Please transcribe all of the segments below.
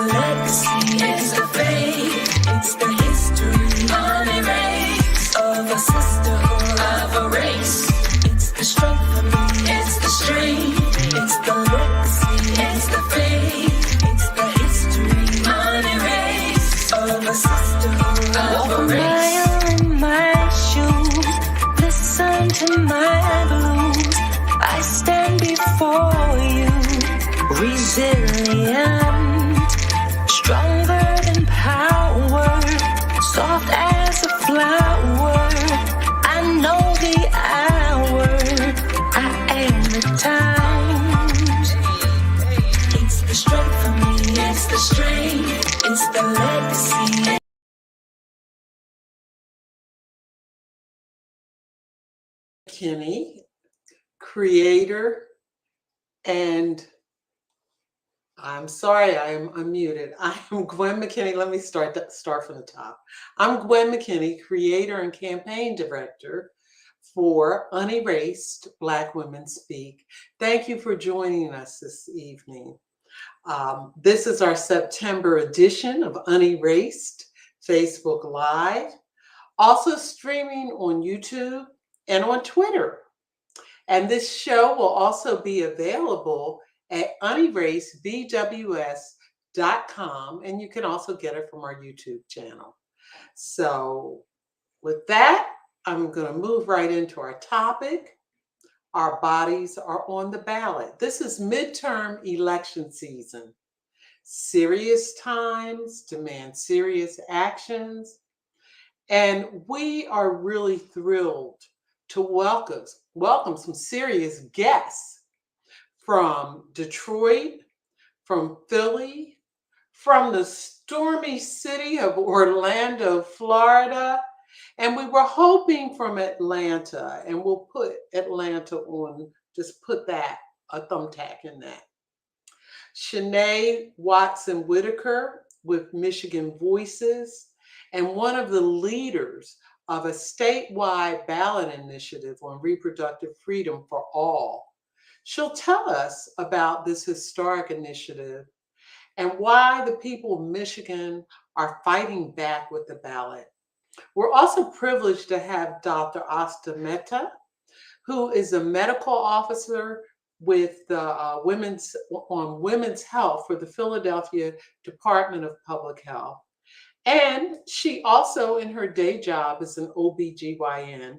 legacy, it's the faith, it's the history, unerased of a sisterhood, of a race. It's the strength of me, it's the strength, it's the legacy, it's the faith, it's the history, unerased of a sisterhood, of a race. My shoes, listen to my blues. I stand before you, resilient, stronger than power, soft as a flower. I know the hour, I am the times. It's the strength for me, it's the strength, it's the legacy. Kinney, creator, and I'm sorry, I am unmuted. I am Gwen McKinney. Let me start from the top. I'm Gwen McKinney, creator and campaign director for Unerased Black Women Speak. Thank you for joining us this evening. This is our September edition of Unerased Facebook Live, also streaming on YouTube and on Twitter. And this show will also be available at unerasedbws.com, and you can also get it from our YouTube channel. So with that, I'm going to move right into our topic. Our bodies are on the ballot. This is midterm election season. Serious times demand serious actions, and we are really thrilled to welcome some serious guests from Detroit, from Philly, from the stormy city of Orlando, Florida, and we were hoping from Atlanta, and we'll put Atlanta on, just put that, a thumbtack in that. Shanae Watson Whitaker with Michigan Voices, and one of the leaders of a statewide ballot initiative on reproductive freedom for all. She'll tell us about this historic initiative and why the people of Michigan are fighting back with the ballot. We're also privileged to have Dr. Asta Mehta, who is a medical officer with the women's health for the Philadelphia Department of Public Health. And she also, in her day job, is an OBGYN.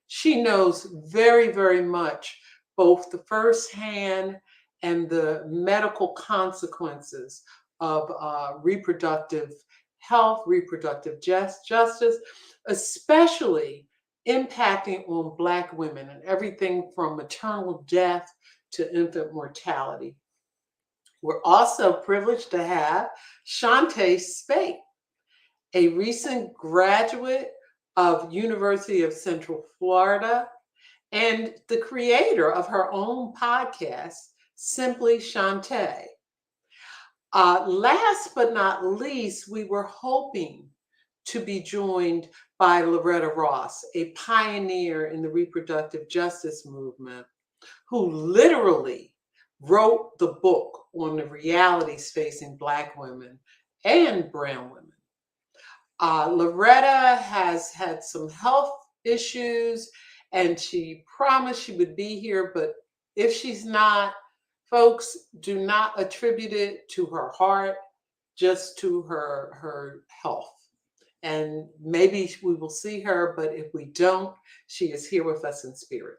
She knows very, very much both the firsthand and the medical consequences of reproductive health, reproductive justice, especially impacting on Black women and everything from maternal death to infant mortality. We're also privileged to have Shantae Spate, a recent graduate of University of Central Florida and the creator of her own podcast, Simply Shantae. Last but not least, we were hoping to be joined by Loretta Ross, a pioneer in the reproductive justice movement, who literally wrote the book on the realities facing Black women and brown women. Loretta has had some health issues, and she promised she would be here, but if she's not, folks, do not attribute it to her heart, just to her health. And maybe we will see her, but if we don't, she is here with us in spirit.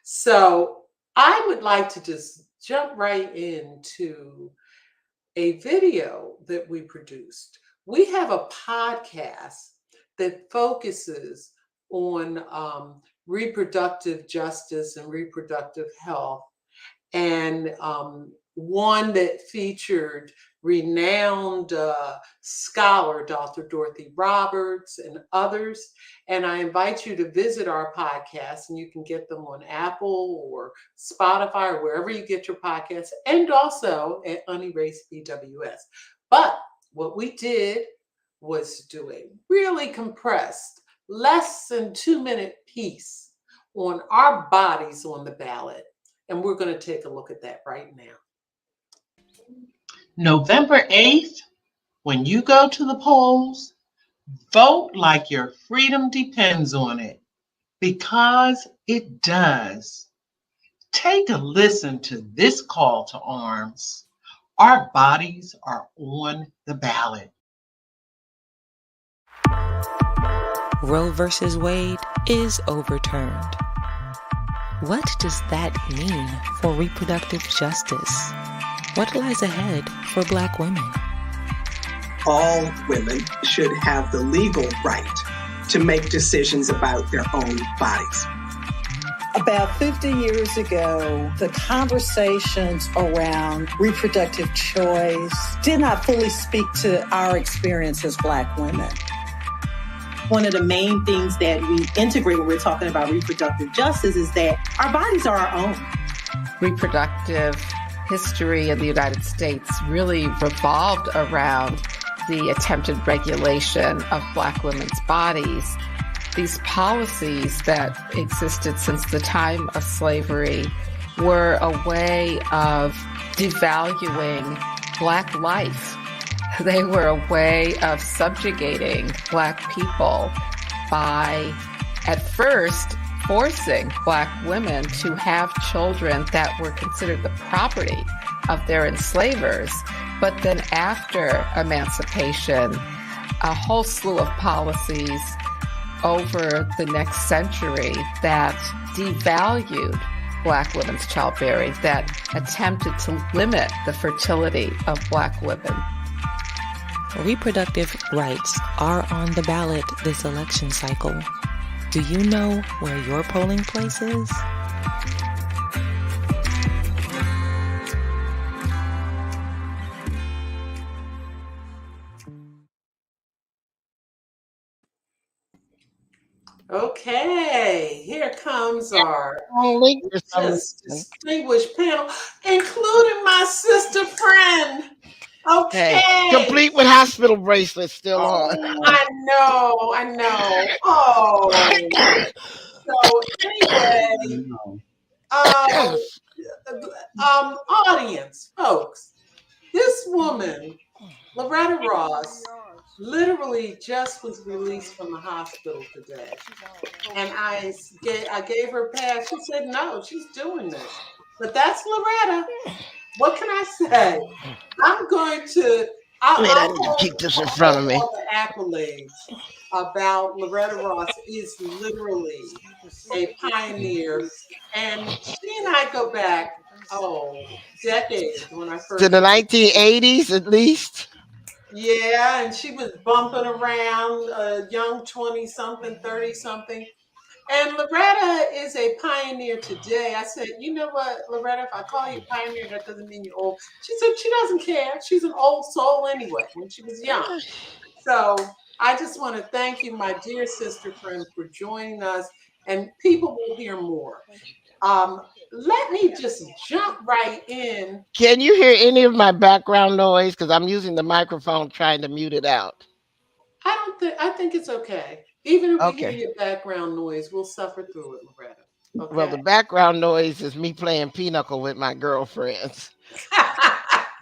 So I would like to just jump right into a video that we produced. We have a podcast that focuses on reproductive justice and reproductive health, and one that featured renowned scholar Dr. Dorothy Roberts and others. And I invite you to visit our podcast, and you can get them on Apple or Spotify or wherever you get your podcasts, and also at Unerased BWS. But what we did was do a really compressed, less than 2-minute piece on our bodies on the ballot. And we're going to take a look at that right now. November 8th, When you go to the polls, vote like your freedom depends on it, because it does. Take a listen to this call to arms. Our bodies are on the ballot. Roe versus Wade is overturned. What does that mean for reproductive justice? What lies ahead for Black women? All women should have the legal right to make decisions about their own bodies. About 50 years ago, the conversations around reproductive choice did not fully speak to our experience as Black women. One of the main things that we integrate when we're talking about reproductive justice is that our bodies are our own. Reproductive history in the United States really revolved around the attempted regulation of Black women's bodies. These policies that existed since the time of slavery were a way of devaluing Black life. They were a way of subjugating Black people by, at first, forcing Black women to have children that were considered the property of their enslavers. But then after emancipation, a whole slew of policies over the next century that devalued Black women's childbearing, that attempted to limit the fertility of Black women. Reproductive rights are on the ballot this election cycle. Do you know where your polling place is? Okay, here comes our Only for some just reason. distinguished panel, including my sister friend. Okay. Hey, complete with hospital bracelets still on. I know. Oh, so anyway, audience, folks, this woman, Loretta Ross, literally just was released from the hospital today. And I gave her a pass. She said, no, she's doing this. But that's Loretta. What can I say? I'm going to, I need to keep this in front of me. all the accolades about Loretta Ross is literally a pioneer. And she and I go back, decades when I first. To the 1980s at least. Yeah, and she was bumping around a young 20-something, 30-something. And Loretta is a pioneer today. I said, you know what, Loretta, if I call you pioneer, that doesn't mean you're old. She said she doesn't care. She's an old soul anyway, when she was young. So I just want to thank you, my dear sister friend, for joining us. And people will hear more. Let me just jump right in. Can you hear any of my background noise? Because I'm using the microphone trying to mute it out. I think it's okay. Even if we Okay. hear your background noise, we'll suffer through it, Loretta. Okay. Well, the background noise is me playing pinochle with my girlfriends.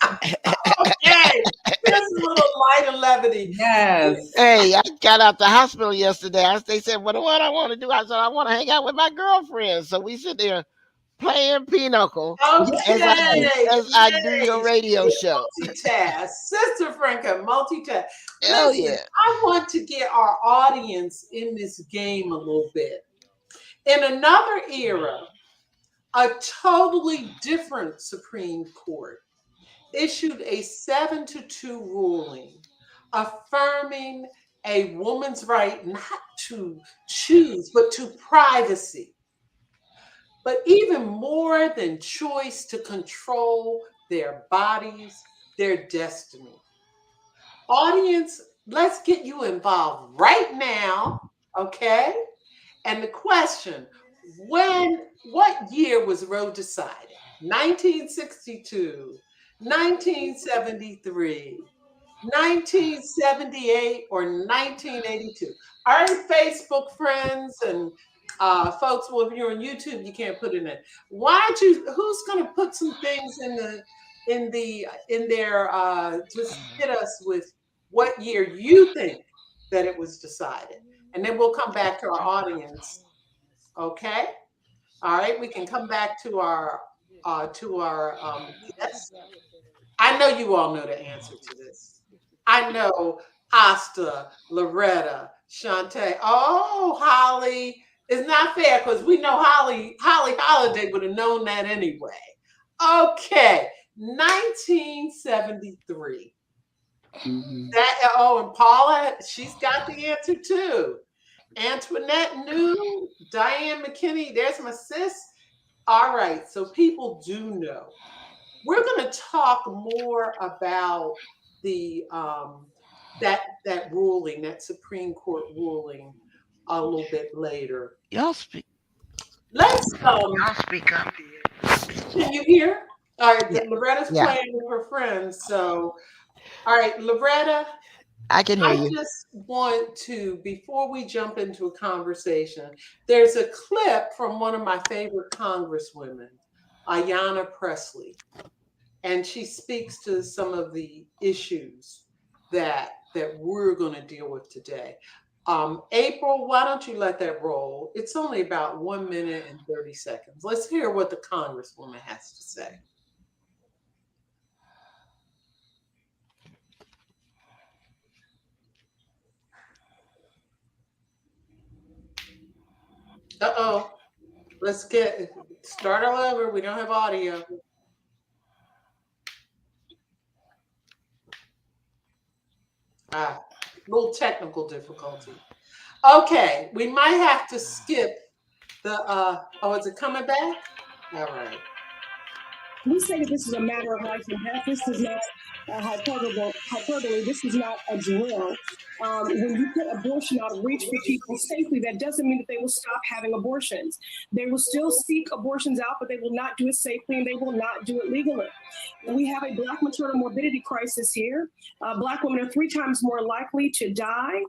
Okay, there's a little light and levity. Yes. Hey, I got out the hospital yesterday. They said, well, what I want to do? I said, I want to hang out with my girlfriends. So we sit there playing pinochle Okay. as I do your radio show. Multitask. Sister Franca, multitask. Hell Listen, yeah. I want to get our audience in this game a little bit. In another era, a totally different Supreme Court issued a 7-2 ruling affirming a woman's right not to choose, but to privacy. But even more than choice, to control their bodies, their destiny. Audience, let's get you involved right now, okay? And the question, what year was Roe decided? 1962, 1973, 1978, or 1982? All right, Facebook friends and folks, well, if you're on YouTube, you can't put it in. Who's going to put some things in there? Just hit us with what year you think that it was decided. And then we'll come back to our audience. Okay? All right, we can come back to our guests. I know you all know the answer to this. I know Asta, Loretta, Shantae. Oh, Holly. It's not fair because we know Holly Holiday would have known that anyway. Okay, 1973. And Paula, she's got the answer too. Antoinette knew. Diane McKinney, there's my sis. All right, so people do know. We're going to talk more about the that ruling, that Supreme Court ruling, a little bit later. Y'all speak. Let's Y'all speak up. can you hear? All right, Yeah. Loretta's Yeah. playing with her friends. So, all right, Loretta, I can hear I you. just want to, before we jump into a conversation, there's a clip from one of my favorite congresswomen, Ayanna Pressley, and she speaks to some of the issues that we're going to deal with today. April, why don't you let that roll? It's only about 1 minute and 30 seconds. Let's hear what the congresswoman has to say. Uh-oh. Let's start all over. We don't have audio. Little technical difficulty. Okay, we might have to skip the is it coming back? All right. We say that this is a matter of life and death. This is not hyperbole. This is not a drill. When you put abortion out of reach for people safely, that doesn't mean that they will stop having abortions. They will still seek abortions out, but they will not do it safely and they will not do it legally. We have a Black maternal morbidity crisis here. Black women are 3 times more likely to die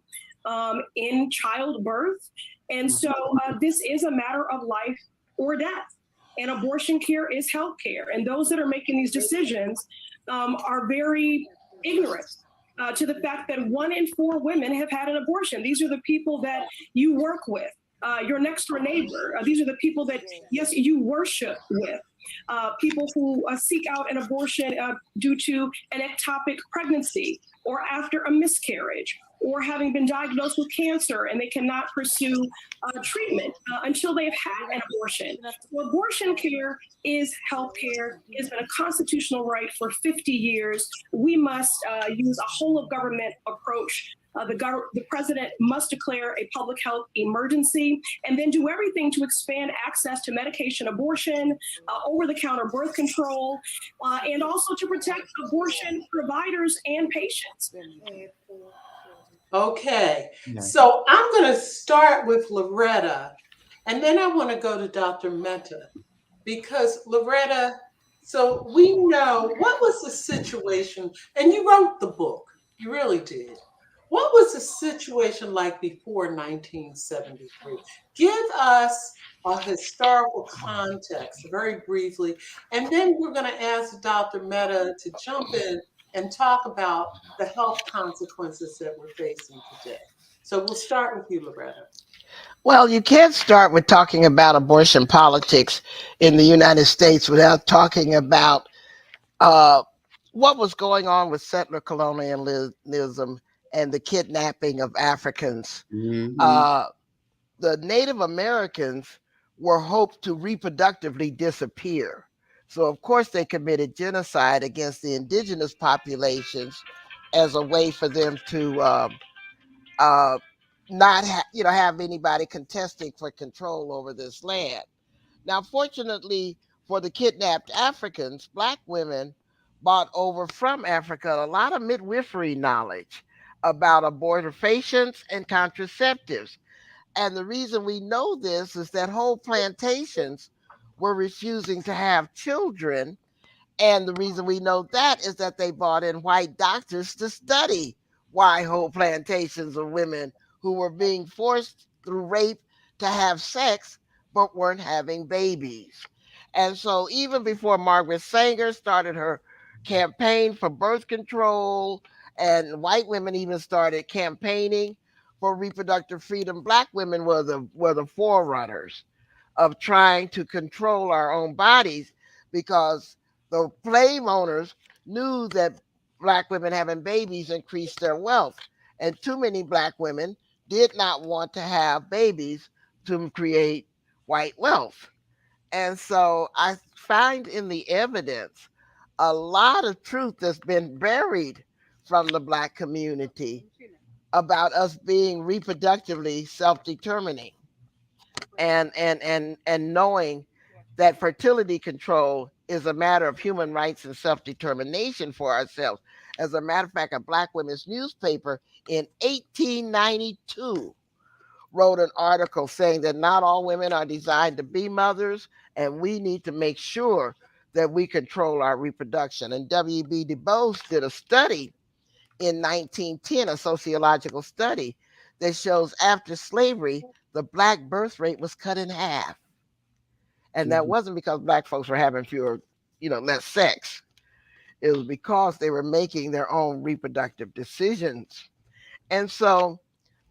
in childbirth. And so this is a matter of life or death. And abortion care is health care. And those that are making these decisions are very ignorant to the fact that 1 in 4 women have had an abortion. These are the people that you work with, your next door neighbor. These are the people that, yes, you worship with. People who seek out an abortion due to an ectopic pregnancy or after a miscarriage, or having been diagnosed with cancer and they cannot pursue treatment until they've had an abortion. So abortion care is health care. It's been a constitutional right for 50 years. We must use a whole of government approach. The president must declare a public health emergency and then do everything to expand access to medication abortion, over-the-counter birth control, and also to protect abortion providers and patients. Okay, so I'm going to start with Loretta, and then I want to go to Dr. Mehta, because Loretta, so we know what was the situation, and you wrote the book, you really did. What was the situation like before 1973? Give us a historical context very briefly, and then we're going to ask Dr. Mehta to jump in and talk about the health consequences that we're facing today. So we'll start with you, Loretta. Well, you can't start with talking about abortion politics in the United States without talking about what was going on with settler colonialism and the kidnapping of Africans. The Native Americans were hoped to reproductively disappear. So, of course, they committed genocide against the indigenous populations as a way for them to not have anybody contesting for control over this land. Now, fortunately for the kidnapped Africans, Black women brought over from Africa a lot of midwifery knowledge about abortifacients and contraceptives. And the reason we know this is that whole plantations were refusing to have children. And the reason we know that is that they brought in white doctors to study why whole plantations of women who were being forced through rape to have sex but weren't having babies. And so even before Margaret Sanger started her campaign for birth control And white women even started campaigning for reproductive freedom. Black women were the forerunners of trying to control our own bodies because the slave owners knew that black women having babies increased their wealth. And too many black women did not want to have babies to create white wealth. And so I find in the evidence a lot of truth that's been buried from the black community about us being reproductively self-determining and knowing that fertility control is a matter of human rights and self-determination for ourselves. As a matter of fact, a black women's newspaper in 1892 wrote an article saying that not all women are designed to be mothers, and we need to make sure that we control our reproduction. And W.B. Du Bois did a study in 1910, a sociological study that shows after slavery, the black birth rate was cut in half. And that wasn't because black folks were having fewer, less sex. It was because they were making their own reproductive decisions. And so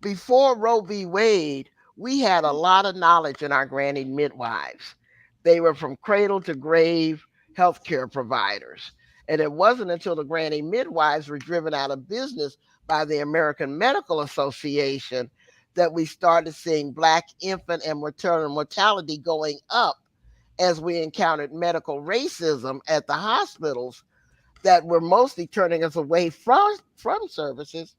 before Roe v. Wade, we had a lot of knowledge in our granny midwives. They were from cradle to grave healthcare providers. And it wasn't until the granny midwives were driven out of business by the American Medical Association that we started seeing Black infant and maternal mortality going up as we encountered medical racism at the hospitals that were mostly turning us away from services.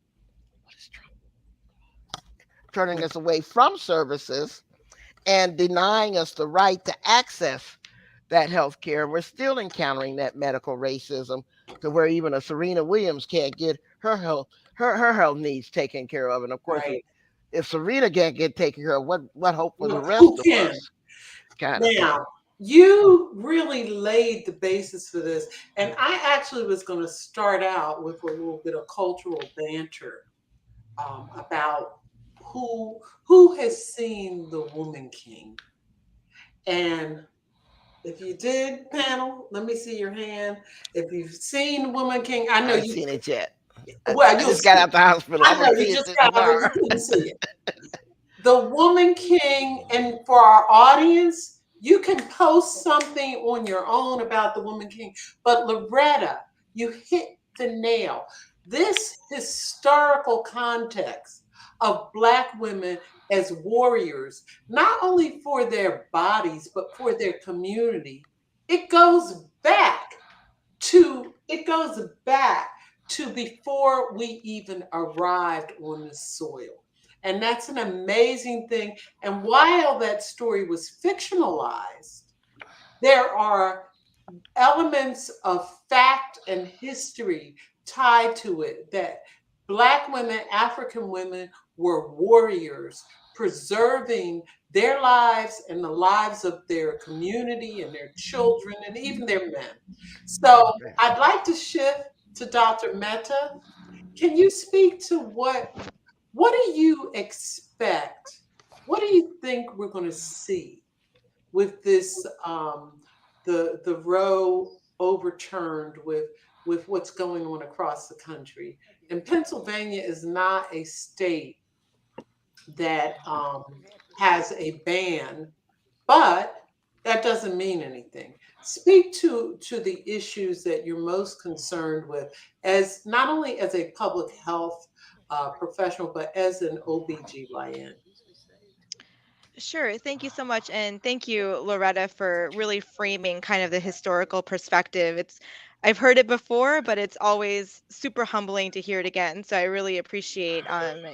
Turning us away from services and denying us the right to access that health care. We're still encountering that medical racism to where even a Serena Williams can't get her health needs taken care of. And of course, Right. if Serena can't get taken care of, what hope for the Look, rest who of can? us? Kind of thing. Now, you really laid the basis for this. And I actually was going to start out with a little bit of cultural banter about who has seen The Woman King. And if you did, panel, let me see your hand. If you've seen Woman King, I I know haven't you. seen it yet. Well, I you'll just got see out it. the hospital. I I'm know gonna you see it just got, but tomorrow. you couldn't see it. The Woman King, and for our audience, you can post something on your own about the Woman King. But Loretta, you hit the nail. This historical context of Black women as warriors, not only for their bodies, but for their community, it goes back it goes back to before we even arrived on the soil. And that's an amazing thing. And while that story was fictionalized, there are elements of fact and history tied to it that Black women, African women were warriors, preserving their lives and the lives of their community and their children and even their men. So I'd like to shift to Dr. Mehta. Can you speak to what do you expect? What do you think we're going to see with this the Roe overturned with what's going on across the country? And Pennsylvania is not a state that has a ban, but that doesn't mean anything. Speak to the issues that you're most concerned with, as not only as a public health professional, but as an OBGYN. Sure. Thank you so much. And thank you, Loretta, for really framing kind of the historical perspective. I've heard it before, but it's always super humbling to hear it again. So I really appreciate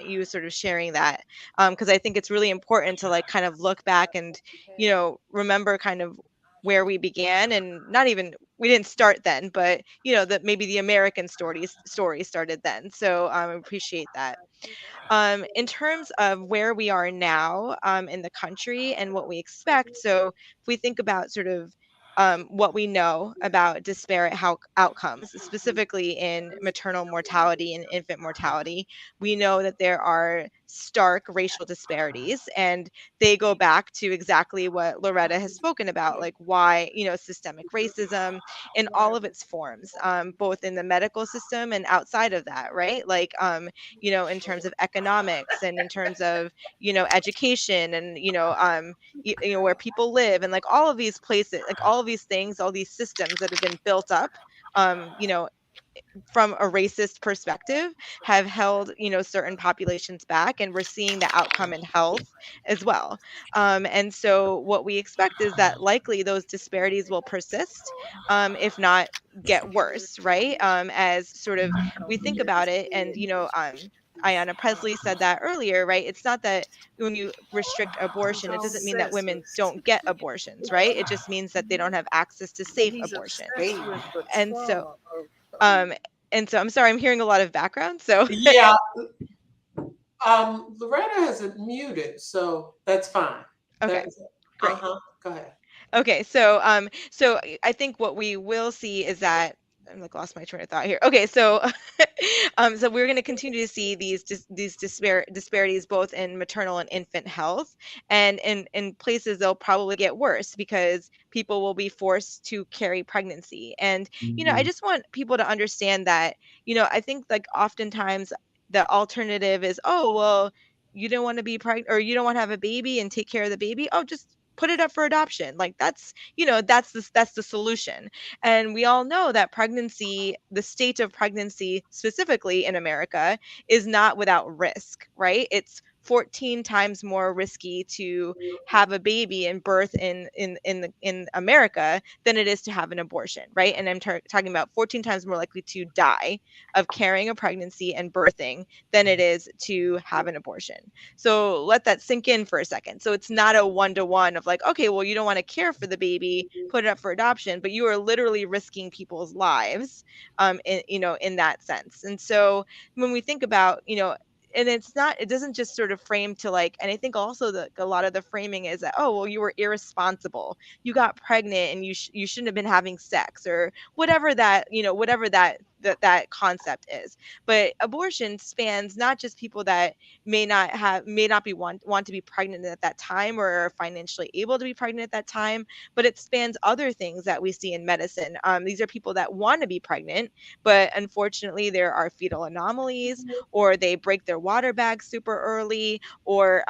you sort of sharing that, because I think it's really important to like kind of look back and, remember kind of where we began, and not even we didn't start then, but that maybe the American story started then. So I appreciate that. In terms of where we are now in the country and what we expect, so if we think about sort of what we know about disparate outcomes, specifically in maternal mortality and infant mortality, we know that there are stark racial disparities, and they go back to exactly what Loretta has spoken about, like why, systemic racism in all of its forms, both in the medical system and outside of that, right? Like, in terms of economics and in terms of, education and, where people live and like all of these places, like all of these things, all these systems that have been built up, um, you know, from a racist perspective have held certain populations back, and we're seeing the outcome in health as well. And so what we expect is that likely those disparities will persist, if not get worse, right? As sort of we think about it, and Ayanna Presley said that earlier, right? It's not that when you restrict abortion, it doesn't mean that women don't get abortions, right? It just means that they don't have access to safe abortion. And so um, and so I'm sorry, I'm hearing a lot of background. So Yeah, Loretta has it muted, so that's fine. okay, That's great. Go ahead. Okay, so I think what we will see is that I'm like lost my train of thought here. Okay, so so we're going to continue to see these disparities both in maternal and infant health, and in places they'll probably get worse because people will be forced to carry pregnancy. And I just want people to understand that I think like oftentimes the alternative is, oh well, you don't want to be pregnant or you don't want to have a baby and take care of the baby. Oh, just put it up for adoption. Like that's the solution. And we all know that pregnancy, the state of pregnancy specifically in America, is not without risk, right? It's 14 times more risky to have a baby and birth in America than it is to have an abortion, right? And I'm talking about 14 times more likely to die of carrying a pregnancy and birthing than it is to have an abortion. So let that sink in for a second. So it's not a one-to-one of like, okay, well, you don't want to care for the baby, put it up for adoption, but you are literally risking people's lives, in that sense. And so when we think about, and it doesn't just sort of frame to like, and I think also that a lot of the framing is that, oh, well, you were irresponsible, you got pregnant and you shouldn't have been having sex, or whatever that concept is. But abortion spans not just people that may not be want to be pregnant at that time or are financially able to be pregnant at that time, but it spans other things that we see in medicine. These are people that want to be pregnant, but unfortunately there are fetal anomalies, or they break their water bag super early, or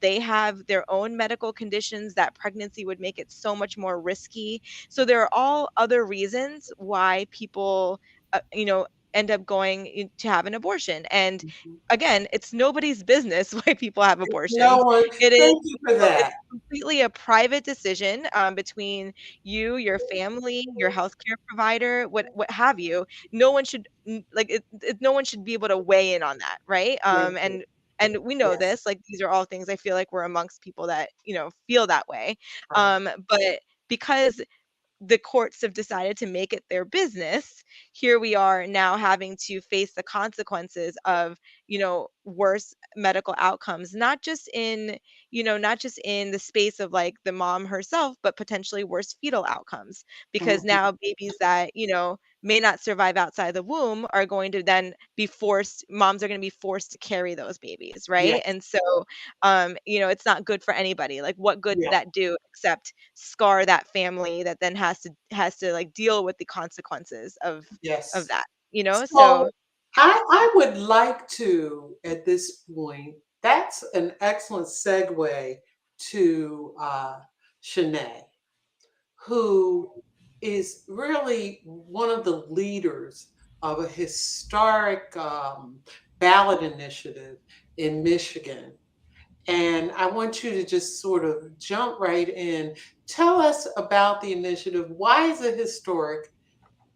they have their own medical conditions that pregnancy would make it so much more risky. So there are all other reasons why people end up going to have an abortion. And again, it's nobody's business why people have No abortions. one. It is Thank you for it's that. completely a private decision, between you, your family, your healthcare provider, what have you. No one should no one should be able to weigh in on that, right? Thank you. And we know Yes. this. Like these are all things I feel like we're amongst people that feel that way. Right. But because the courts have decided to make it their business, here we are now having to face the consequences of, worse medical outcomes, not just in the space of like the mom herself, but potentially worse fetal outcomes, because Mhm. now babies that, may not survive outside the womb are going to then moms are going to be forced to carry those babies, Yeah. right? And so it's not good for anybody. Like what good did Yeah. that do except scar that family that then has to like deal with the consequences of Yes. that, So so I would like to, at this point, that's an excellent segue to Shanae, who is really one of the leaders of a historic ballot initiative in Michigan. And I want you to just sort of jump right in. Tell us about the initiative. Why is it historic?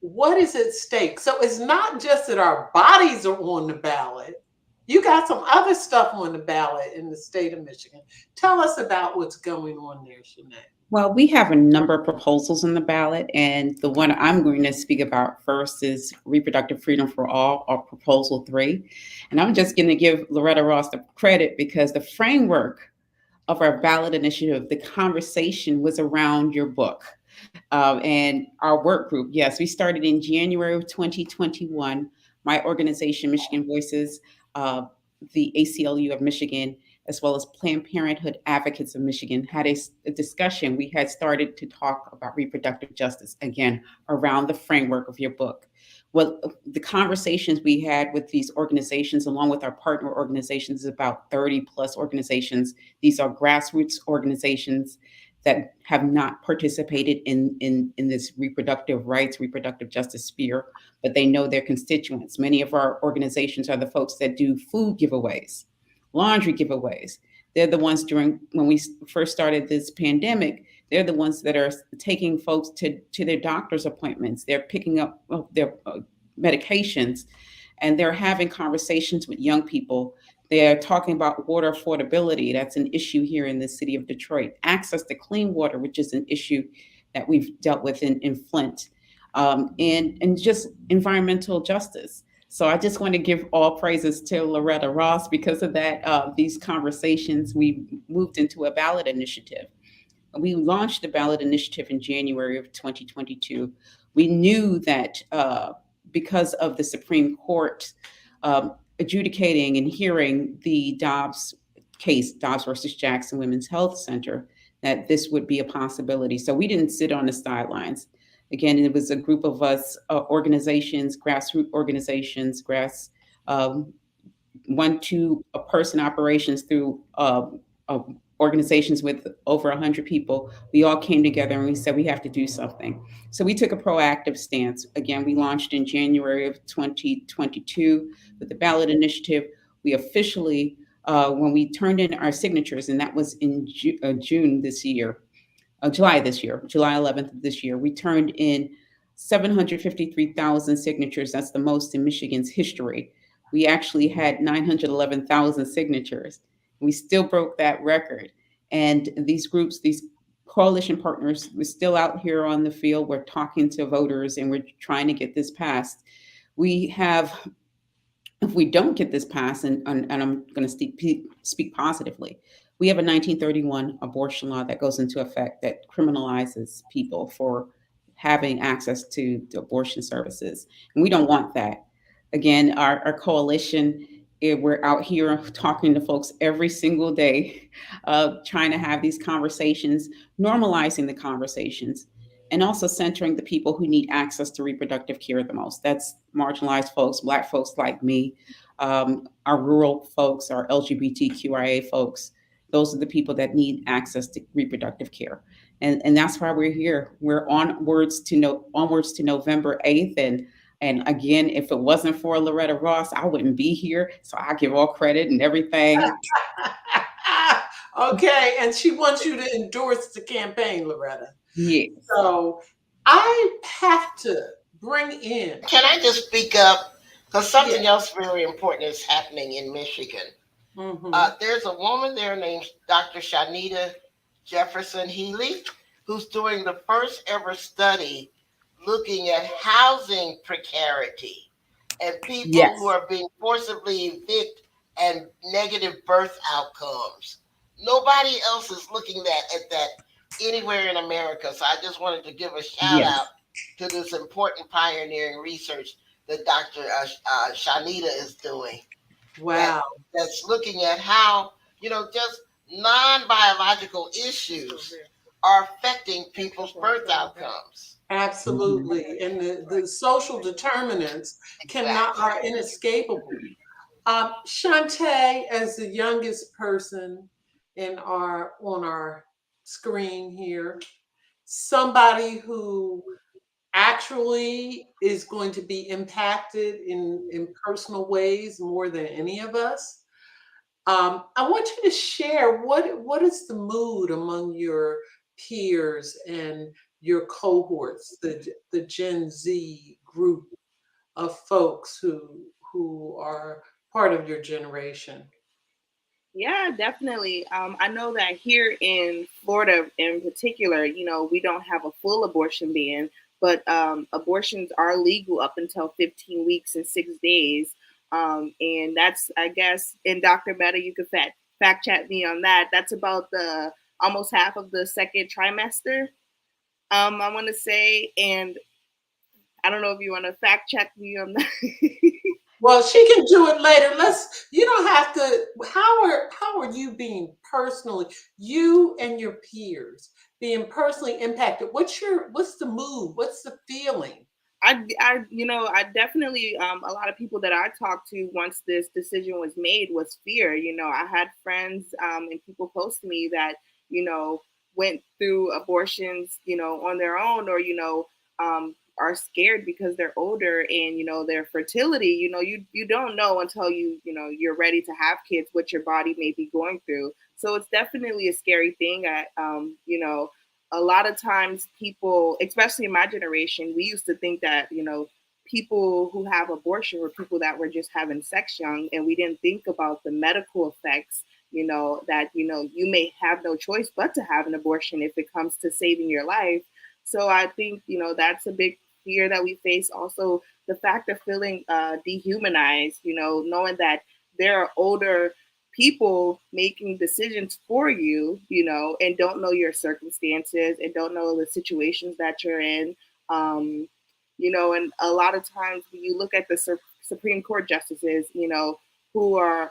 What is at stake? So it's not just that our bodies are on the ballot. You got some other stuff on the ballot in the state of Michigan. Tell us about what's going on there, Shanae. Well, we have a number of proposals on the ballot, and the one I'm going to speak about first is Reproductive Freedom for All, or Proposal 3. And I'm just going to give Loretta Ross the credit because the framework of our ballot initiative, the conversation was around your book and our work group. Yes, we started in January of 2021. My organization, Michigan Voices, the ACLU of Michigan, as well as Planned Parenthood Advocates of Michigan, had a discussion. We had started to talk about reproductive justice again around the framework of your book. Well, the conversations we had with these organizations, along with our partner organizations, about 30 plus organizations. These are grassroots organizations that have not participated in this reproductive rights, reproductive justice sphere, but they know their constituents. Many of our organizations are the folks that do food giveaways, laundry giveaways. They're the ones when we first started this pandemic, they're the ones that are taking folks to their doctor's appointments. They're picking up their medications, and they're having conversations with young people. They're talking about water affordability. That's an issue here in the city of Detroit. Access to clean water, which is an issue that we've dealt with in Flint, and just environmental justice. So I just want to give all praises to Loretta Ross because of that. These conversations, we moved into a ballot initiative. We launched the ballot initiative in January of 2022. We knew that because of the Supreme Court adjudicating and hearing the Dobbs case, Dobbs versus Jackson Women's Health Center, that this would be a possibility. So we didn't sit on the sidelines. Again, it was a group of us, organizations, grassroots organizations, one to a person operations through organizations with over 100 people. We all came together and we said we have to do something. So we took a proactive stance. Again, we launched in January of 2022 with the ballot initiative. We officially, when we turned in our signatures, and that was in June this year, July 11th of this year, we turned in 753,000 signatures. That's the most in Michigan's history. We actually had 911,000 signatures. We still broke that record. And these groups, these coalition partners, we're still out here on the field. We're talking to voters and we're trying to get this passed. If we don't get this passed, and I'm going to speak positively, we have a 1931 abortion law that goes into effect that criminalizes people for having access to abortion services. And we don't want that. Again, our coalition, we're out here talking to folks every single day, trying to have these conversations, normalizing the conversations, and also centering the people who need access to reproductive care the most. That's marginalized folks, Black folks like me, our rural folks, our LGBTQIA folks. Those are the people that need access to reproductive care. And that's why we're here. We're onwards to November 8th. And again, if it wasn't for Loretta Ross, I wouldn't be here. So I give all credit and everything. Okay, and she wants you to endorse the campaign, Loretta. Yes. So I have to bring in. Can I just speak up? Because something else very important is happening in Michigan. Mm-hmm. There's a woman there named Dr. Shanita Jefferson Healy, who's doing the first ever study looking at housing precarity and people who are being forcibly evicted and negative birth outcomes. Nobody else is looking at that anywhere in America. So I just wanted to give a shout out to this important pioneering research that Dr. Shanita is doing. Wow. That's looking at how, just non-biological issues are affecting people's birth outcomes. Absolutely. And the social determinants are inescapable. Shantae, as the youngest person on our screen here, somebody who actually is going to be impacted in personal ways more than any of us. I want you to share what is the mood among your peers and your cohorts, the Gen Z group of folks who are part of your generation. Yeah, definitely. I know that here in Florida in particular, we don't have a full abortion ban, but abortions are legal up until 15 weeks and 6 days. And that's, I guess, and Dr. Betta, you could fact check me on that. That's about the almost half of the second trimester, I want to say. And I don't know if you want to fact check me on that. Well, she can do it later. You don't have to. How are you being personally, you and your peers being personally impacted? What's the mood? What's the feeling? I definitely, a lot of people that I talked to once this decision was made was fear. I had friends, and people close to me that, you know, went through abortions, on their own, or, are scared because they're older and, their fertility, you don't know until you're ready to have kids, what your body may be going through. So it's definitely a scary thing. A lot of times people, especially in my generation, we used to think that, people who have abortion were people that were just having sex young, and we didn't think about the medical effects, that, you may have no choice but to have an abortion if it comes to saving your life. So I think, that's a big fear that we face. Also, the fact of feeling dehumanized, knowing that there are older people making decisions for you, and don't know your circumstances and don't know the situations that you're in. Um, and a lot of times when you look at the Supreme Court justices, who are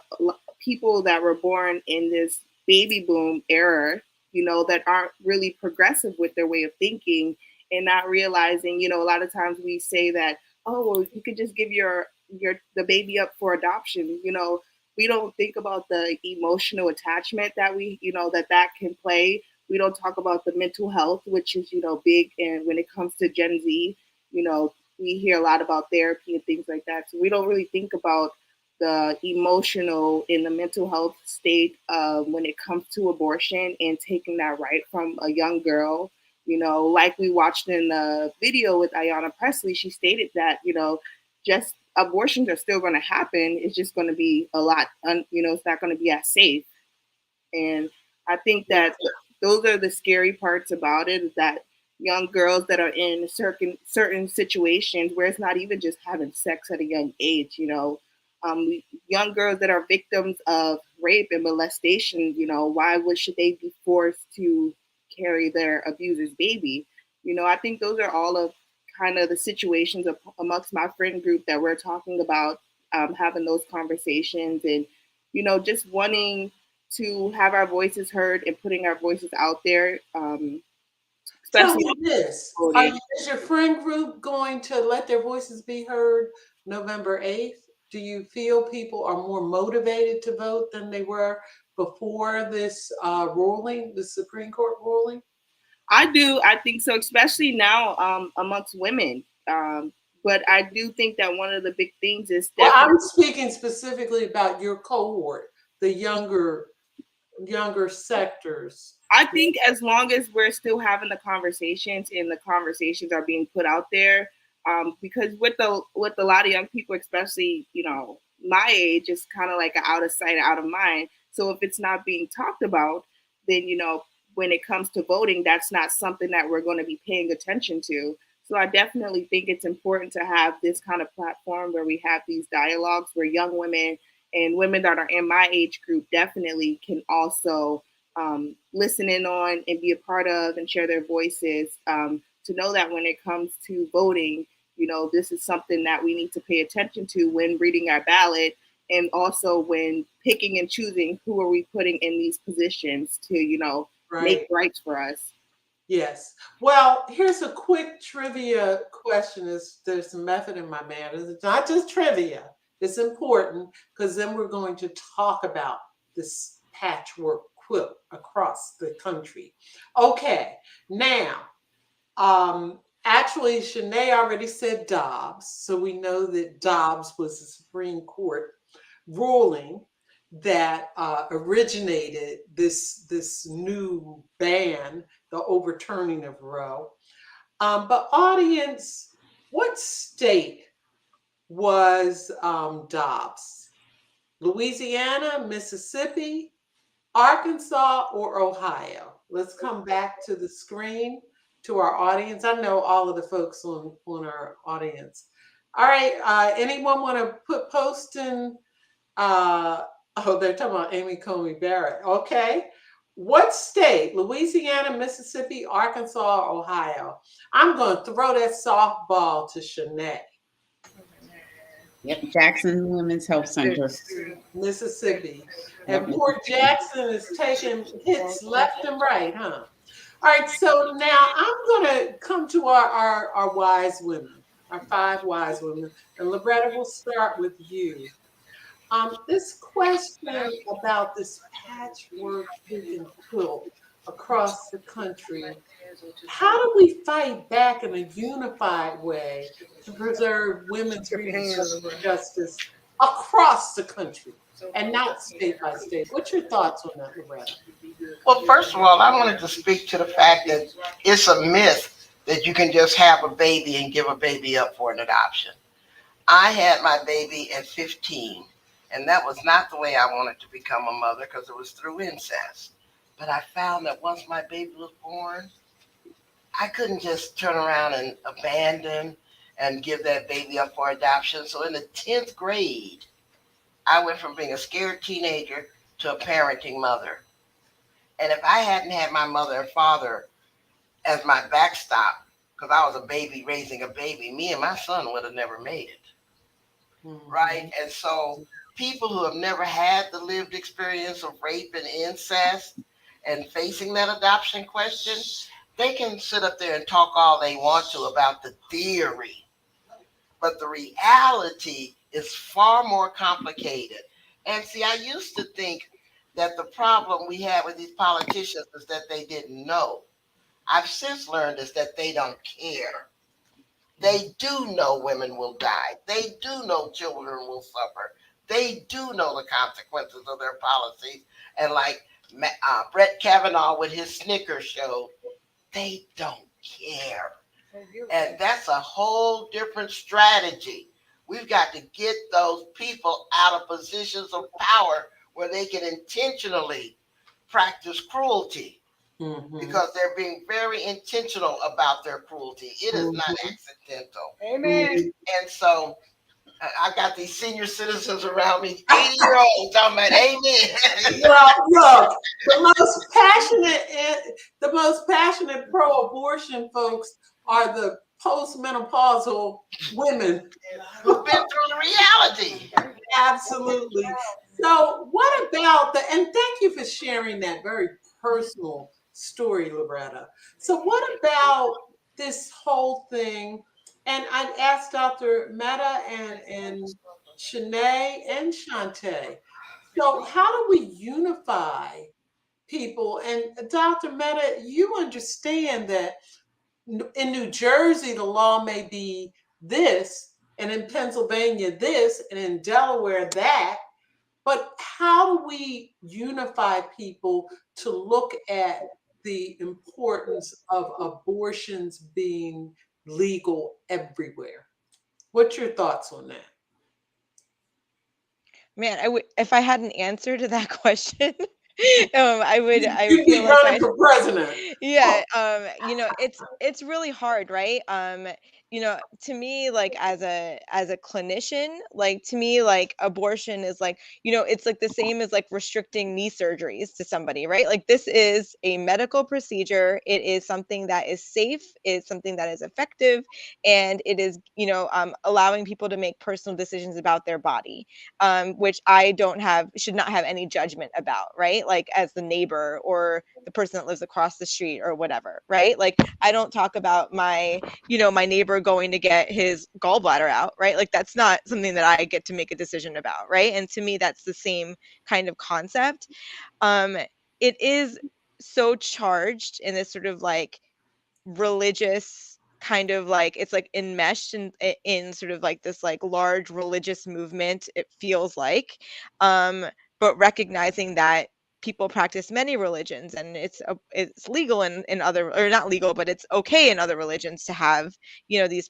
people that were born in this baby boom era, that aren't really progressive with their way of thinking and not realizing, a lot of times we say that, oh, well, you could just give the baby up for adoption. We don't think about the emotional attachment that that can play. We don't talk about the mental health, which is, big. And when it comes to Gen Z, we hear a lot about therapy and things like that. So we don't really think about the emotional and the mental health state when it comes to abortion and taking that right from a young girl. Like we watched in the video with Ayanna Presley, she stated that, just abortions are still going to happen. It's just going to be a lot, it's not going to be as safe. And I think that those are the scary parts about it, is that young girls that are in certain situations where it's not even just having sex at a young age, young girls that are victims of rape and molestation, should they be forced to carry their abuser's baby? I think those are all of kind of the situations amongst my friend group that we're talking about, having those conversations, and just wanting to have our voices heard and putting our voices out there, Tell especially me this: voting. is your friend group going to let their voices be heard November 8th? Do you feel people are more motivated to vote than they were before this ruling, the Supreme Court ruling? I do. I think so, especially now, amongst women. But I do think that one of the big things is Well, definitely. I'm speaking specifically about your cohort, the younger sectors. I think as long as we're still having the conversations and the conversations are being put out there, because with a lot of young people, especially my age, it's kind of like an out of sight, out of mind. So if it's not being talked about, then when it comes to voting, that's not something that we're going to be paying attention to. So I definitely think it's important to have this kind of platform where we have these dialogues where young women and women that are in my age group definitely can also listen in on and be a part of and share their voices, to know that when it comes to voting, this is something that we need to pay attention to when reading our ballot, and also when picking and choosing who are we putting in these positions to, make Right. rights for us. Yes. Well, here's a quick trivia question. There's some method in my madness. It's not just trivia. It's important because then we're going to talk about this patchwork quilt across the country. Okay. Now, actually, Shanae already said Dobbs, so we know that Dobbs was the Supreme Court ruling that originated this new ban, the overturning of Roe. But audience, what state was Dobbs? Louisiana, Mississippi, Arkansas, or Ohio? Let's come back to the screen to our audience. I know all of the folks on our audience. All right, anyone want to post in oh, they're talking about Amy Coney Barrett. Okay. What state? Louisiana, Mississippi, Arkansas, Ohio? I'm going to throw that softball to Shanae. Yep, Jackson Women's Health Center. Mississippi. Yep. And poor Jackson is taking hits left and right, huh? All right, so now I'm going to come to our wise women, our 5 wise women. And Loretta, we'll start with you. This question about this patchwork freaking quilt across the country, how do we fight back in a unified way to preserve women's reproductive justice across the country and not state by state? What's your thoughts on that, Loretta? Well, first of all, I wanted to speak to the fact that it's a myth that you can just have a baby and give a baby up for an adoption. I had my baby at 15, and that was not the way I wanted to become a mother because it was through incest. But I found that once my baby was born, I couldn't just turn around and abandon and give that baby up for adoption. So in the 10th grade, I went from being a scared teenager to a parenting mother. And if I hadn't had my mother and father as my backstop, because I was a baby raising a baby, me and my son would have never made it. Mm-hmm. Right? And so people who have never had the lived experience of rape and incest and facing that adoption question, they can sit up there and talk all they want to about the theory. But the reality is far more complicated. And see, I used to think that the problem we had with these politicians is that they didn't know. I've since learned is that they don't care. They do know women will die. They do know children will suffer. They do know the consequences of their policies. And like Brett Kavanaugh with his Snickers show, they don't care. And that's a whole different strategy. We've got to get those people out of positions of power where they can intentionally practice cruelty. Mm-hmm. Because they're being very intentional about their cruelty. It is not accidental. Amen. And so I got these senior citizens around me, 80-year-olds talking about amen. Well, look, the most passionate pro-abortion folks are the postmenopausal women who've been through the reality. Absolutely. So what about and thank you for sharing that very personal story, Loretta. So what about this whole thing? And I'd ask Dr. Mehta and Shanae and Shantae. So how do we unify people? And Dr. Mehta, you understand that in New Jersey, the law may be this, and in Pennsylvania, this, and in Delaware, that. But how do we unify people to look at the importance of abortions being legal everywhere? What's your thoughts on that? Man, if I had an answer to that question, I would You'd feel be like running for president. Yeah, it's really hard, right? To me, like as a clinician, like to me, like abortion is like, it's like the same as like restricting knee surgeries to somebody, right? Like this is a medical procedure. It is something that is safe, it's something that is effective, and it is, allowing people to make personal decisions about their body, which I should not have any judgment about, right? Like as the neighbor or the person that lives across the street or whatever, right? Like I don't talk about my neighbor going to get his gallbladder out, right? Like that's not something that I get to make a decision about, right? And to me, that's the same kind of concept. It is so charged in this sort of like religious kind of like, it's like enmeshed in sort of like this like large religious movement, it feels like, but recognizing that people practice many religions, and it's legal in other, or not legal, but it's okay in other religions to have these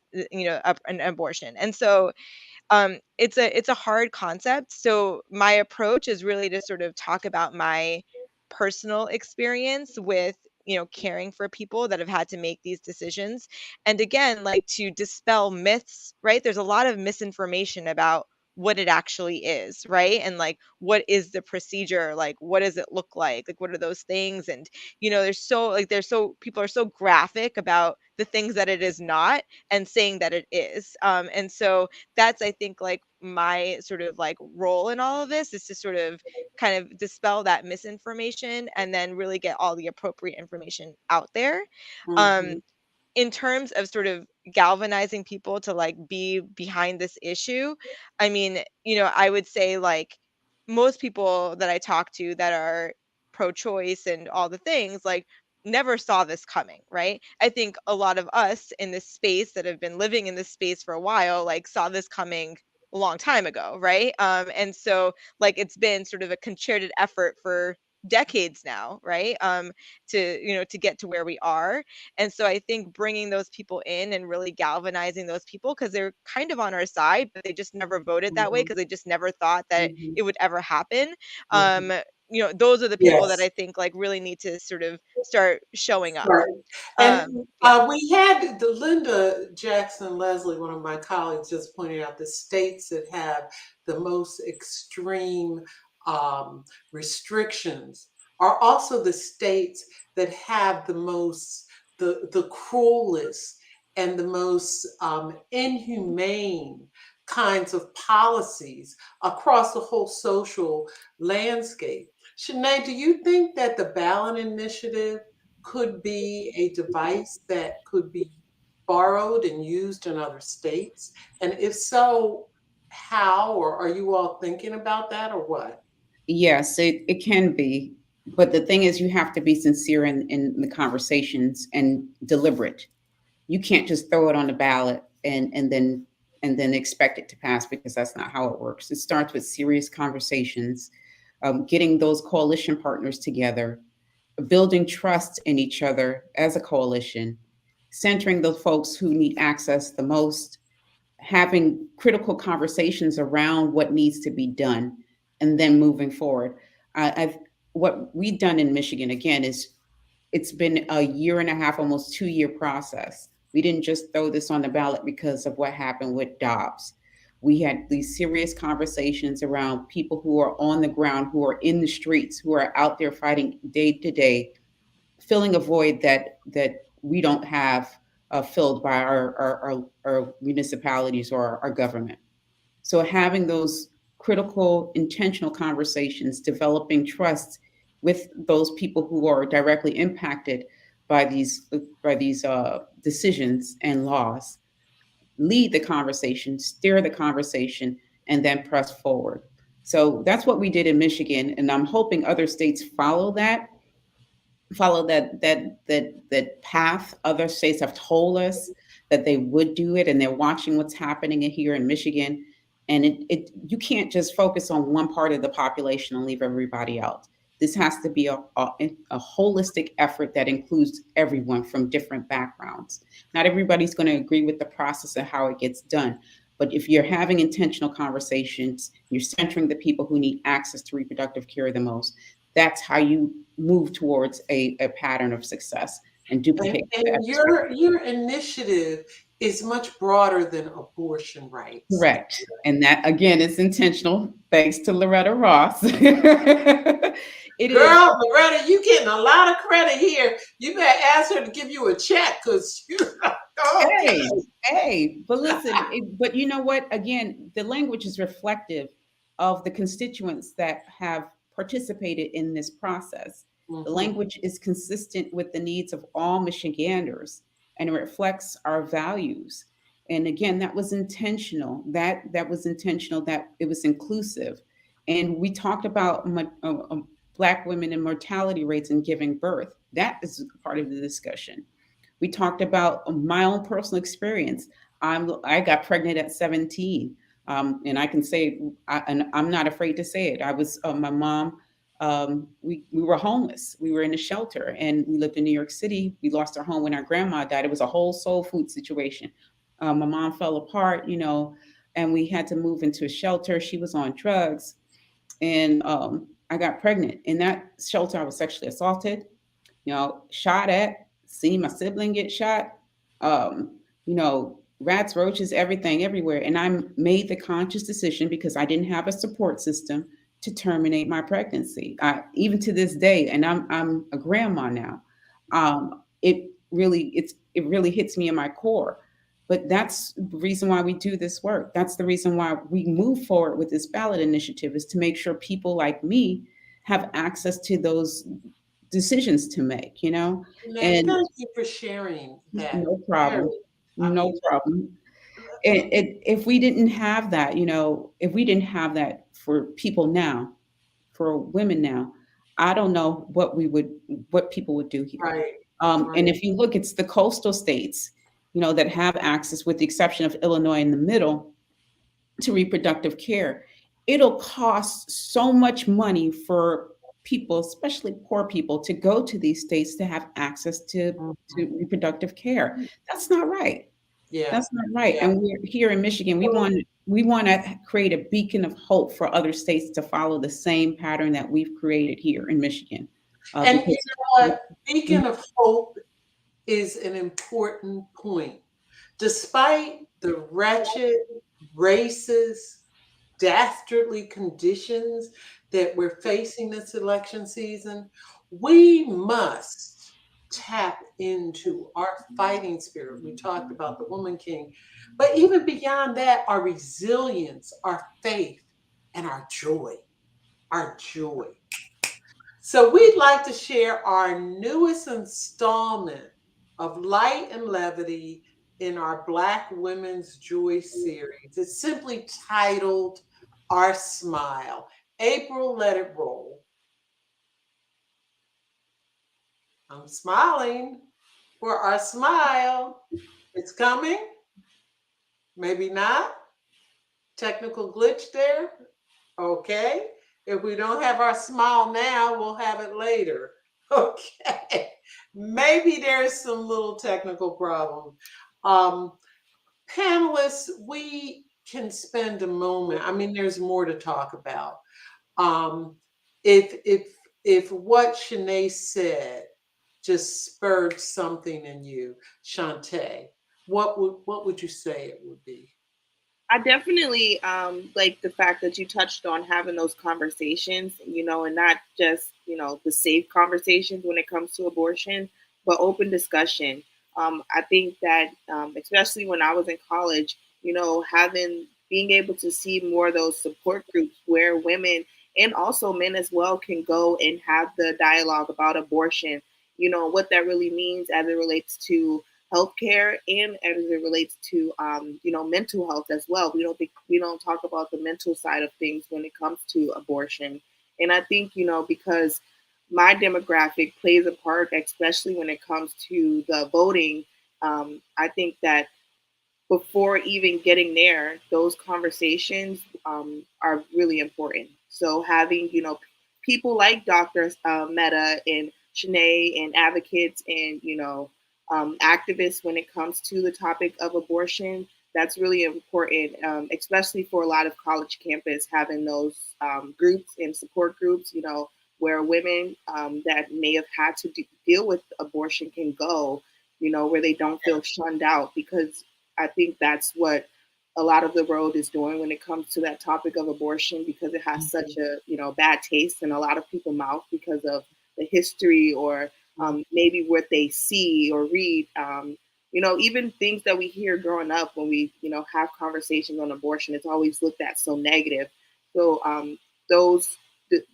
an abortion. And so it's a hard concept. So my approach is really to sort of talk about my personal experience with caring for people that have had to make these decisions, and again, like to dispel myths, right? There's a lot of misinformation about what it actually is, right? And like, what is the procedure, like what does it look like what are those things? And people are so graphic about the things that it is not and saying that it is, and so that's, I think, like my sort of like role in all of this is to sort of kind of dispel that misinformation and then really get all the appropriate information out there. Mhm. Um, in terms of sort of galvanizing people to like be behind this issue, I mean, I would say like most people that I talk to that are pro choice and all the things, like, never saw this coming, right? I think a lot of us in this space that have been living in this space for a while, like, saw this coming a long time ago, right? And so, like, it's been sort of a concerted effort for decades now, right? To get to where we are. And so I think bringing those people in and really galvanizing those people, because they're kind of on our side, but they just never voted that way Mhm. because they just never thought that Mhm. it would ever happen. Mhm. Those are the people that Yes. I think like really need to sort of start showing up. Right. And Yeah. we had the Linda Jackson Leslie, one of my colleagues, just pointed out the states that have the most extreme um, restrictions are also the states that have the most, the cruelest and the most inhumane kinds of policies across the whole social landscape. Shanae, do you think that the Ballot Initiative could be a device that could be borrowed and used in other states? And if so, how, or are you all thinking about that or what? Yes, it can be. But the thing is, you have to be sincere in the conversations and deliberate. You can't just throw it on the ballot and then expect it to pass, because that's not how it works. It starts with serious conversations, getting those coalition partners together, building trust in each other as a coalition, centering the folks who need access the most, having critical conversations around what needs to be done, and then moving forward. I've What we've done in Michigan again is, it's been a year and a half, almost 2 year process. We didn't just throw this on the ballot because of what happened with Dobbs. We had these serious conversations around people who are on the ground, who are in the streets, who are out there fighting day to day, filling a void that we don't have filled by our municipalities or our government. So having those critical, intentional conversations, developing trust with those people who are directly impacted by these decisions and laws, lead the conversation, steer the conversation, and then press forward. So that's what we did in Michigan, and I'm hoping other states follow that path. Other states have told us that they would do it, and they're watching what's happening here in Michigan. And you can't just focus on one part of the population and leave everybody out. This has to be a holistic effort that includes everyone from different backgrounds. Not everybody's going to agree with the process and how it gets done. But if you're having intentional conversations, you're centering the people who need access to reproductive care the most, that's how you move towards a pattern of success and duplicate the And efforts right. your initiative is much broader than abortion rights. Correct. And that again is intentional, thanks to Loretta Ross. It is. Girl, Loretta, you getting a lot of credit here. You better ask her to give you a check because you okay. Hey, but listen, but you know what? Again, the language is reflective of the constituents that have participated in this process. The Mhm. language is consistent with the needs of all Michiganders, and it reflects our values. And again, that was intentional. That was intentional. That it was inclusive, and we talked about Black women and mortality rates in giving birth. That is part of the discussion. We talked about my own personal experience. I got pregnant at 17, and I can say, and I'm not afraid to say it. I was my mom. We were homeless. We were in a shelter, and we lived in New York City. We lost our home when our grandma died. It was a whole soul food situation. My mom fell apart, and we had to move into a shelter. She was on drugs, and I got pregnant in that shelter. I was sexually assaulted, shot at, see my sibling get shot, rats, roaches, everything, everywhere. And I made the conscious decision, because I didn't have a support system, to terminate my pregnancy. Even to this day, and I'm a grandma now. It really hits me in my core. But that's the reason why we do this work. That's the reason why we move forward with this ballot initiative, is to make sure people like me have access to those decisions to make, Nay, and thank you for sharing that. no problem. Very, I No mean, problem. If we didn't have that, if we didn't have that for people now, for women now, I don't know what people would do here. right, And right. if you look, it's the coastal states, that have access, with the exception of Illinois in the middle, to reproductive care. It'll cost so much money for people, especially poor people, to go to these states to have access to reproductive care. That's not right. Yeah, That's not right. yeah. And we're here in Michigan. We want to create a beacon of hope for other states to follow the same pattern that we've created here in Michigan. And you Because know what? Beacon of hope is an important point. Despite the wretched, racist, dastardly conditions that we're facing this election season, we must tap into our fighting spirit. We talked about the Woman King, but even beyond that, our resilience, our faith, and our joy. Our joy. So we'd like to share our newest installment of Light and Levity in our Black Women's Joy series. It's simply titled Our Smile. April, let it roll. I'm smiling for our smile. It's coming. Maybe not. Technical glitch there. Okay. If we don't have our smile now, we'll have it later. Okay. Maybe there's some little technical problem. Panelists, we can spend a moment. I mean, there's more to talk about. If what Shanae said just spurred something in you, Shantae, what would you say it would be? I definitely like the fact that you touched on having those conversations, and not just, the safe conversations when it comes to abortion, but open discussion. I think that, especially when I was in college, being able to see more of those support groups where women and also men as well can go and have the dialogue about abortion, what that really means as it relates to healthcare and as it relates to mental health as well. We don't talk about the mental side of things when it comes to abortion. And I think, because my demographic plays a part, especially when it comes to the voting, I think that before even getting there, those conversations are really important. So having, people like Dr. Meta and Shanae and advocates and, activists when it comes to the topic of abortion, that's really important, especially for a lot of college campus, having those groups and support groups, where women that may have had to deal with abortion can go, where they don't feel shunned out, because I think that's what a lot of the road is doing when it comes to that topic of abortion, because it has such a bad taste in a lot of people's mouth because of the history or maybe what they see or read. Even things that we hear growing up when we have conversations on abortion, it's always looked at so negative. So those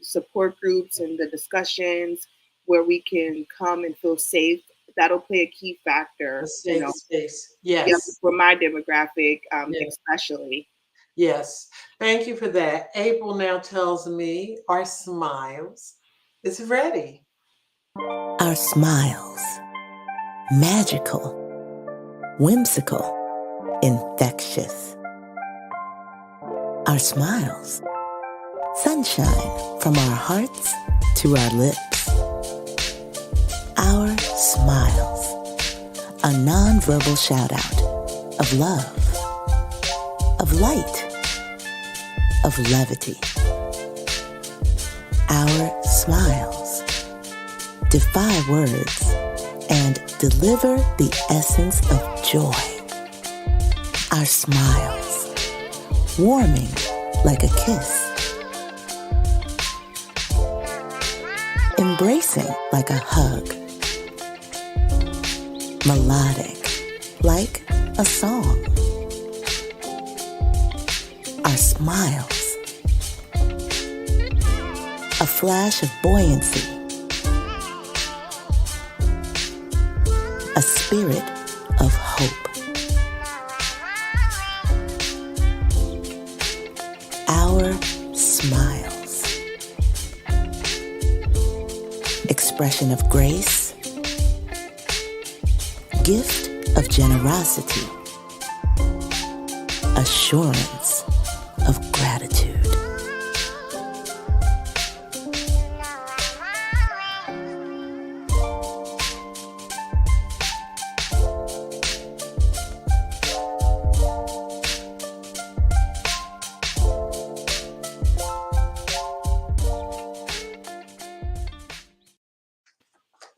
support groups and the discussions where we can come and feel safe, that'll play a key factor. A safe space. Yep, Yes. for my demographic, Yes. especially. Yes. Thank you for that. April now tells me our smiles is ready. Our smiles, magical, whimsical, infectious. Our smiles, sunshine from our hearts to our lips. Our smiles, a nonverbal shout out of love, of light, of levity. Our smiles defy words and deliver the essence of joy. Our smiles, warming like a kiss, embracing like a hug, melodic like a song, our smiles, a flash of buoyancy, a spirit of hope. Our smiles, expression of grace, gift of generosity, assurance of gratitude.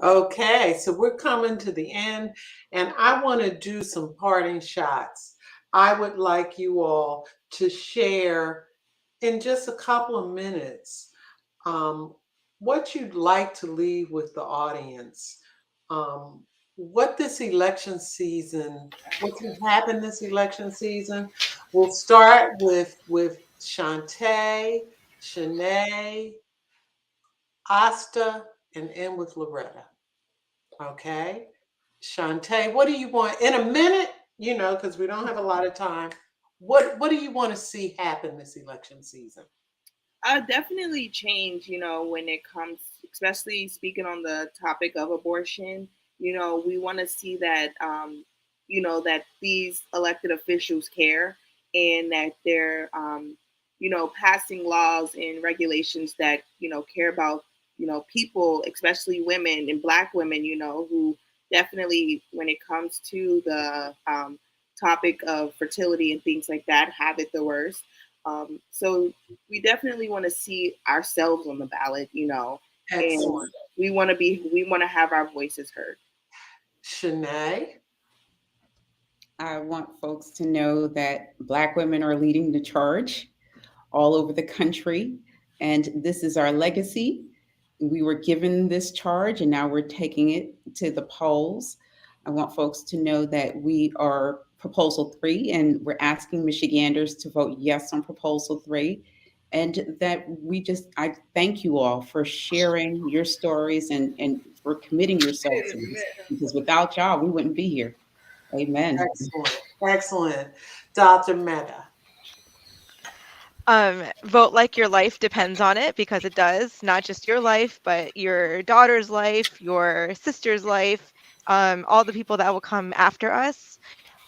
Okay, so we're coming to the end, and I want to do some parting shots. I would like you all to share in just a couple of minutes what you'd like to leave with the audience. What this election season, what can happen this election season. We'll start with Shantae, Shanae, Asta, and end with Loretta. Okay. Shantae, what do you want in a minute? Because we don't have a lot of time. What do you want to see happen this election season? Definitely change, when it comes, especially speaking on the topic of abortion. We want to see that, that these elected officials care and that they're, passing laws and regulations that, care about, people, especially women and Black women, who definitely, when it comes to the topic of fertility and things like that, have it the worst. So we definitely want to see ourselves on the ballot, and Excellent. we want to have our voices heard. Shanae? I want folks to know that Black women are leading the charge all over the country, and this is our legacy. We were given this charge, and now we're taking it to the polls. I want folks to know that we are Proposal 3, and we're asking Michiganders to vote yes on Proposal 3. And that I thank you all for sharing your stories and for committing yourselves to this, because without y'all, we wouldn't be here. Amen. Excellent. Excellent. Dr. Mehta? Vote like your life depends on it, because it does, not just your life, but your daughter's life, your sister's life, all the people that will come after us.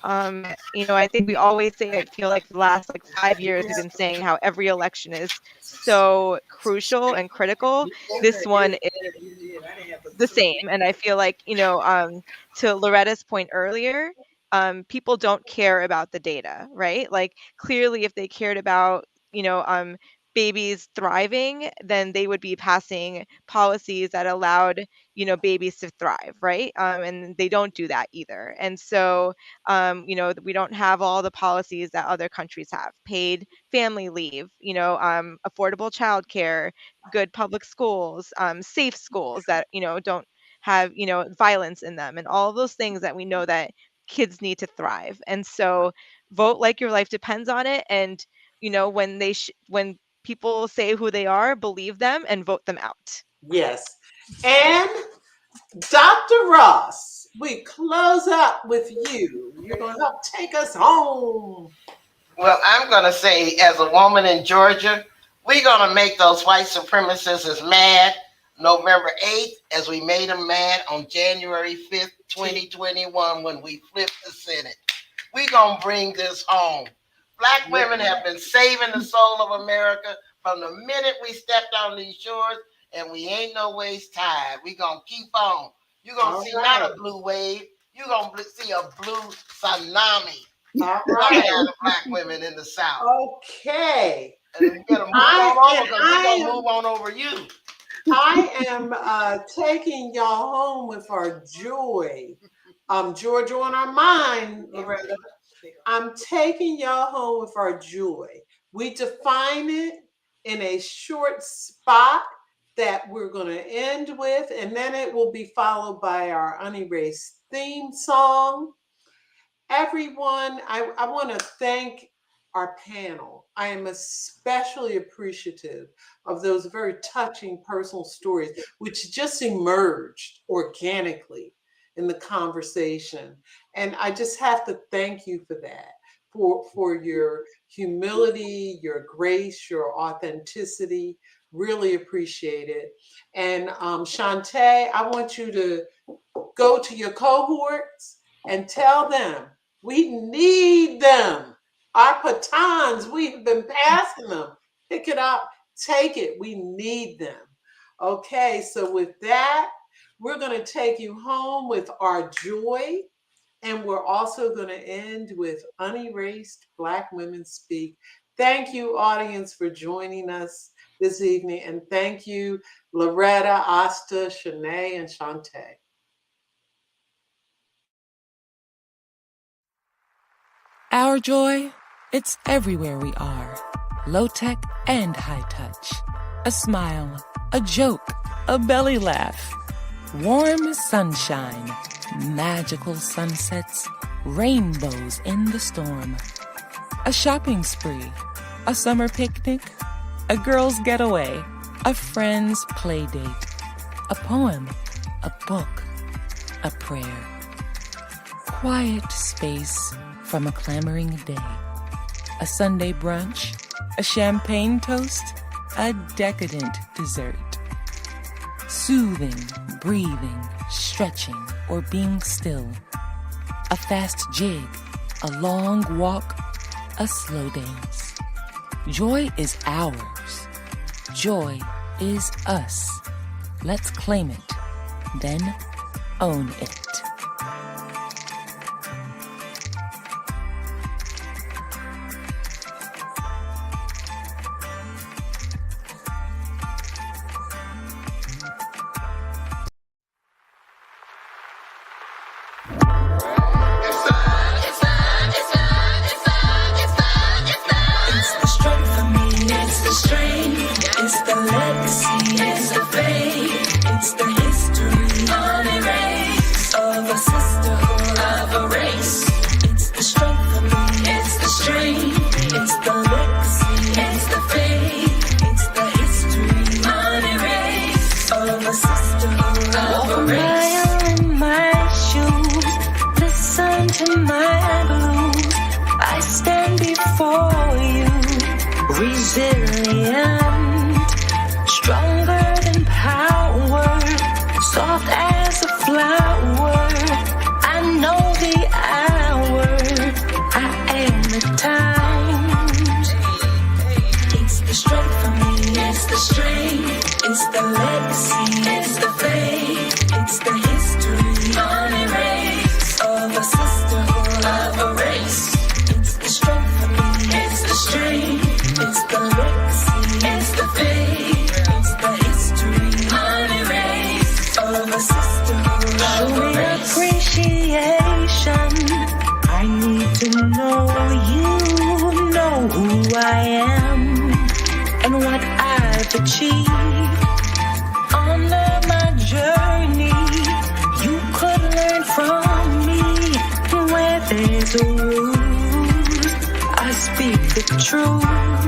I think we always say, I feel like the last 5 years we've been saying how every election is so crucial and critical. This one is the same. And I feel like, to Loretta's point earlier, people don't care about the data, right? Like, clearly, if they cared about, babies thriving, then they would be passing policies that allowed, babies to thrive, right? And they don't do that either. And so, we don't have all the policies that other countries have: paid family leave, affordable childcare, good public schools, safe schools that, don't have, violence in them, and all of those things that we know that kids need to thrive. And so, vote like your life depends on it. And, when people say who they are, believe them and vote them out. Yes. And Dr. Ross, we close up with you. You're going to help take us home. Well, I'm going to say, as a woman in Georgia, we're going to make those white supremacists mad November 8th, as we made them mad on January 5th, 2021, when we flipped the Senate. We're going to bring this home. Black women have been saving the soul of America from the minute we stepped on these shores, and we ain't no ways tired. We're going to keep on. You're going to see not a blue wave, you're going to see a blue tsunami. All right. The Black women in the South. Okay. And we're going to move on over, because we're going to move on over you. I am taking y'all home with our joy. Georgia on our mind, Loretta. I'm taking y'all home with our joy. We define it in a short spot that we're going to end with, and then it will be followed by our unerased theme song. Everyone, I want to thank our panel. I am especially appreciative of those very touching personal stories, which just emerged organically in the conversation. And I just have to thank you for that, for your humility, your grace, your authenticity. Really appreciate it. And Shantae, I want you to go to your cohorts and tell them we need them. Our batons, we've been passing them. Pick it up, take it. We need them. Okay, so with that, we're going to take you home with our joy. And we're also going to end with Unerased Black Women Speak. Thank you, audience, for joining us this evening. And thank you, Loretta, Asta, Shanae, and Shantae. Our joy, it's everywhere we are. Low tech and high touch. A smile, a joke, a belly laugh. Warm sunshine, magical sunsets, rainbows in the storm. A shopping spree, a summer picnic, a girl's getaway, a friend's play date, a poem, a book, a prayer. Quiet space from a clamoring day. A Sunday brunch, a champagne toast, a decadent dessert. Soothing, breathing, stretching, or being still. A fast jig, a long walk, a slow dance. Joy is ours. Joy is us. Let's claim it, then own it. Truth.